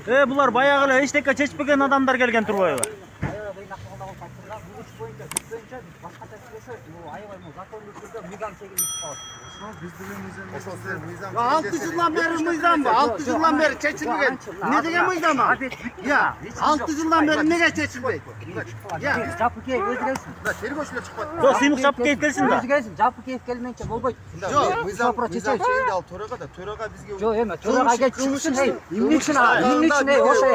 Булар баягы эле эчтеке чечпеген адамдар келген турбайбы? Altı yıldan beri mıyzam mı? 6 yıldan beri çeçilmegen. Ne degen mıyzam mı? Ya 6 yıldan beri nege çeçilmeydi? Ya Жапы кейіп өзі келсін. Sergoç'la çıkmadı. Жок, сыймык чапып келип келсин да. Өзі келсін, жапы кейіп келмейінше болбойт. Yok mıyzam şeyinde al Toraga da Toraga bizge Жоқ, эме, Тораға келіп çıksın, эмне үчүн ошо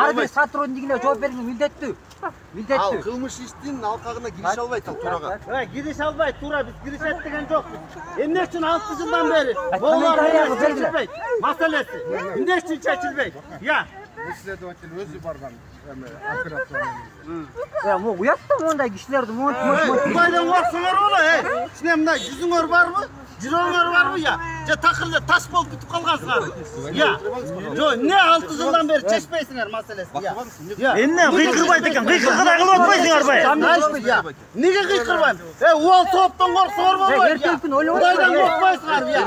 ар бир сотруднигине жооп берүүнү милдеттүү. Al Милдеттүү. kılmış iştin alkağına giriş albaydı al Toraga. Ha giriş albay tura biz giriş ettigen yok. Ne için 6 yıldan beri? Kommentariya Boğular çekilmey. Meselesi. Ne için çekilmey? Ya. Следователь өзü bargan operasyonu. Я могу уятта мондай кишилерди монт. Baydan varsınlar ola he. Şimdi mına yüzüngör var mı? Ciroңөр var mı ya? Ya takırlı taş bol bitip kalgansınlar. Ya. Jo ne 6 yıldan beri çeşmeysinler meselesi ya. Ya. Эмне кыйкырбайт экен? Кыйкыргыда кылып атпайсыңар бай. Ya. Nege kıykırmayım? Uol soğuptan korksular mı var ya? Erkektin öyle olur. Baydan korkmaysınlar ya.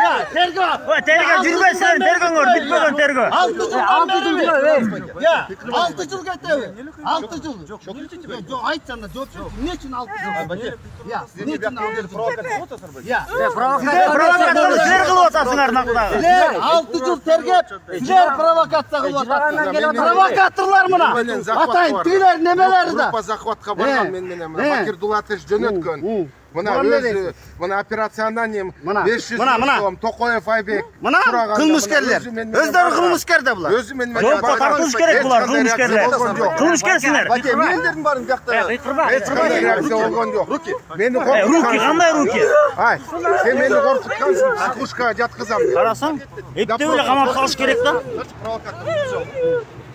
Ya tergö. Ой, терге жүрбөйсүңөр, тергөңөр, бүтпөгөн терге. 6 yıldan beri. Ya 6 yıl geçti. 6 yıl. Yok aytsan da yok. Ne için 6 yıl? Ya ne için 6 yıl? Ya Провокацияны силер кылып атасыңар накдагы. sizler 6 yıl tergep. Sizler provokasiya kılıp atasınlar. Provokatörler mına. Atayın tüyler nemeleri de. Группа захватка барган мен менен Бакир Дулатович жөнөткөн. Мына өзү мына операционный 500 сом Токоев Айбек. Mına kılmışkerler. Özleri kılmışker de bular. Өзү менен Жоопко тартылыш керек булар, кылмышкерлер. Кылмышкерсиңер. Баке мен дедим барын биякта. Эч кандай реакция болгон жок. Руки. Мени Руки, кандай руки? Ай, сен мени коркуткансың, психушкага жаткызам деп. Карасаң, эптеп эле камап калыш керек да.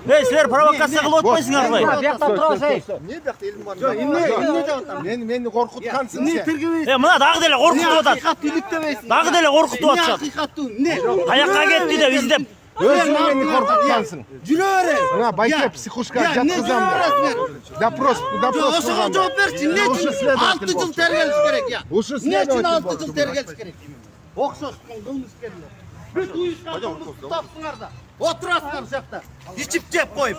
Силер провокация кылып атпайсыңар бай. Биякта турабыз, эй. Не биякта элдин барын. Мени коркуткансың сен. Мына дагы деле коркутуп атат. Hakikat tüylük demeysin. Дагы деле коркутуп Ne атышат. hakikat tüylük ne? Каякка кетти деп издеп. Өзү мени коркуткансың. Жүрө öğren. Мына байке психушкага Ya ne жаткызам жүрө деп. Допрос Oşağa кылгам. cevap versin. Ne için 6 yıl tergeliş gerek ya? Uşu Ne için следователь 6 yıl tergeliş gerek? Okşos kılmışkerler. Bir uyuşkan tutapsınlar da. Oturasınlar şakta. İçip cep koyup.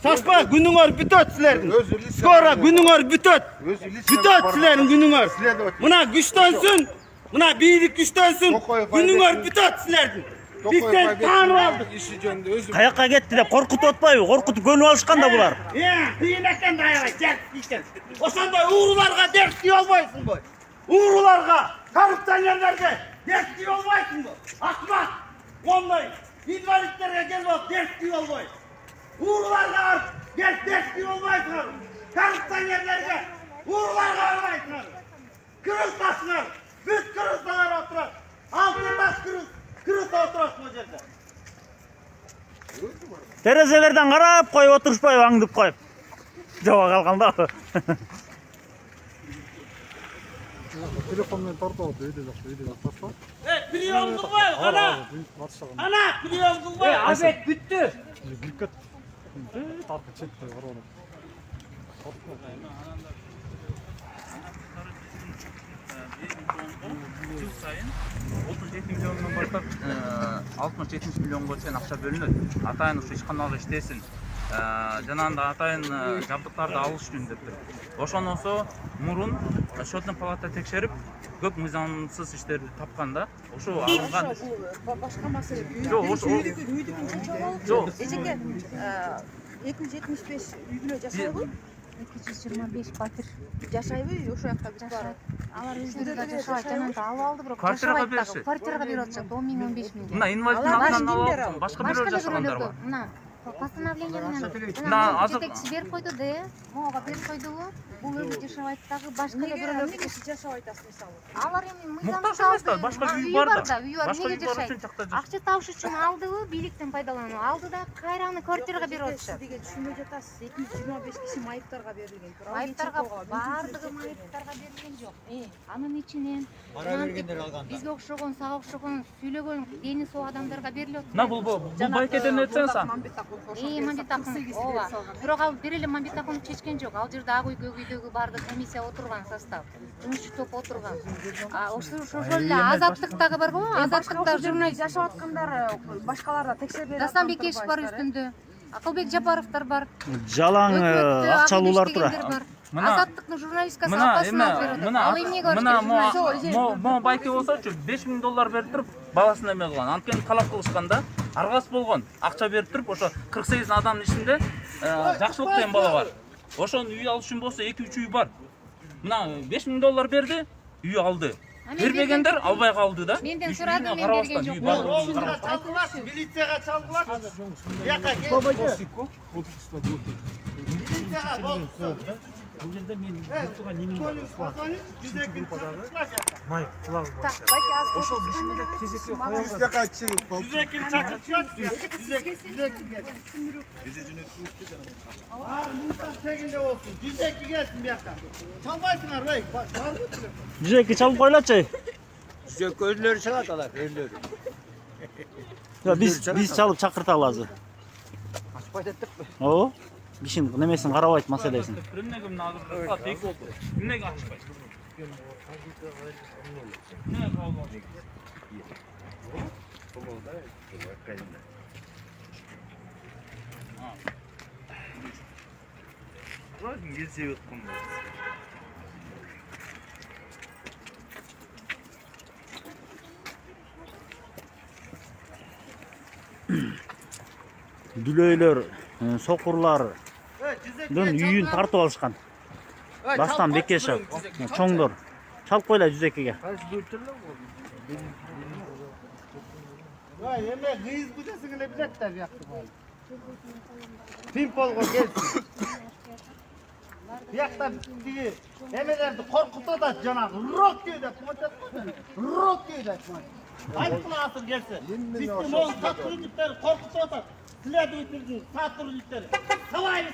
Saçma günüңөр bütöt sizlerin. Skora günüңөр bütöt. Bütöt sizlerin günüңөр. Buna güçtensün. Buna birlik güçtensün. Günüңөр bütöt sizlerin. Bizden tanrı aldık. İşi жөнүндө өзү Каякка кетти деп коркутуп атпайбы? Коркутуп көнүп алышкан да булар. Kıyın eken dayağı gel işte. O sanda uğrularga dert diye olmaysın bu. Uğrularga, korrupsiyonlarga dert diye olmaysın bu. Akmak, onday, invalitlere gel bak dert diye olmayın. Uğrularga gel dert diye olmaysın. Korrupsiyonlarga, uğrularga olmaysın. Kırıltasınlar, büt kırıltalar oturar. Altındaş kırılta oturasın o yerde. Терезелерден карап коюп отурушпайбы, аңдып коюп. Жоба калганда. Телефонмен тартып үйдө жок, үйдө жок. Прием кылбай, ana. Ana, прием kılbay. Абет бүттү. Биркет. Тартып четте барып. Жыл сайын 37 миллиондан баштап 60-70 миллионго чейин акча бөлүнөт. Атайын ушу ишканалар иштесин. Жанагындай атайын жабдыктарды алыш үчүн деп тур. Ошонусу мурун счетный палата текшерип, көп мыйзамсыз иштерди тапкан да. Ошо алынган. Башка маселе. Жок, ошо Үйдүкүн чочоп Жок. алып, эжеке 275 үй бүлө жашайбы? 225 батир Жашайбы, ошо жакта биз бар. алар өздөрү жашабайт, жанагы алып алды, бирок Квартирага жашабайт дагы. беришет. Квартирага берип атышат 10 миң 15 миң. мына инвалидтин Алар атынан кимдер алып, ал? башка бирөө жашагандар бар. Мына постановление менен Мына азыр жетекчи берип койду да, могуга берип койдубу? Бул өзү жашабайт дагы, башка Неге бирөөлөр эмне киши жашабайт атат мисалы? алар эми Муктаж эмес да, башка үй бар да. үй бар, Башка неге үй бар жашайт? үчүн жакта жашайт. Акча табыш үчүн алдыбы, бийликтен пайдалануу алды да, кайра аны квартирага берип атышат. Деге түшүнбөй жатасыз. 225 киши майыптарга берилген. Майыптарга баардыгы майыптарга берилген жок. Анын ичинен бизге окшогон, сага окшогон сүйлөгөн дени соо адамдарга берилип атат. Мына бул байкеден өтсөң са. мобитакун ооба. Бирок ал бир эле мобитакунду чечкен жок. Ал жерде ак үй көк үйдөгү баардык комиссия отурган состав. Жумушчу топ отурган. Ошол эле азаттыктагы бар го, азаттыкта журналист жашап аткандар башкалар да текшербей Дастан Бекешев бар үстүндө. Акылбек Жапаровдор бар. Жалаң акчалуулар тура. Азаттыктын журналистикасы апасына берет. Ал эмнеге барыш? Мо байке болсочу 5000 доллар берип туруп баласын эме кылган. Анткени талап кылышканда аргас болгон. Акча берип туруп ошо 48 адамдын ичинде Жакшылык деген бала бар. Ошону үй алыш үчүн болсо 2-3 үй бар. Мына 5000 доллар берди, үй алды. Бербегендер албай калды да. Менден сурадым, мен берген жокмун. Милицияга чалдылар. Бияка кел. Милицияга болду. Бұл жерде мен тұрған немін майк құлағы бар. Ошол бишімеде кезекке Жүзекке чалып койлачы. Жүзекке өзлөрү чыгат алар, өзлөрү. Биз чалып чакырталы азыр. Ашпай деттикпи? Ооба. Бишин немесин карабайт маселесин. Эмнеге мына азыр саат 2 болду. Эмнеге ачпайт? Эмнеге калды? Дүлөйлөр, сокурлар үйүн тартып алышкан. Дастан Бекешев, чоңдор. Чалып койла жүзекеге. Эме кыйыз бүдесиң эле билет да биякты. Пимполго келсин. Биякта тиги эмелерди коркутуп атат жанагы. Рок дейт, рок дейт. Айткыласын келсе. Биздин могул сотрудниктер коркутуп атат. Следовательдин сотрудниктери. Салайбыз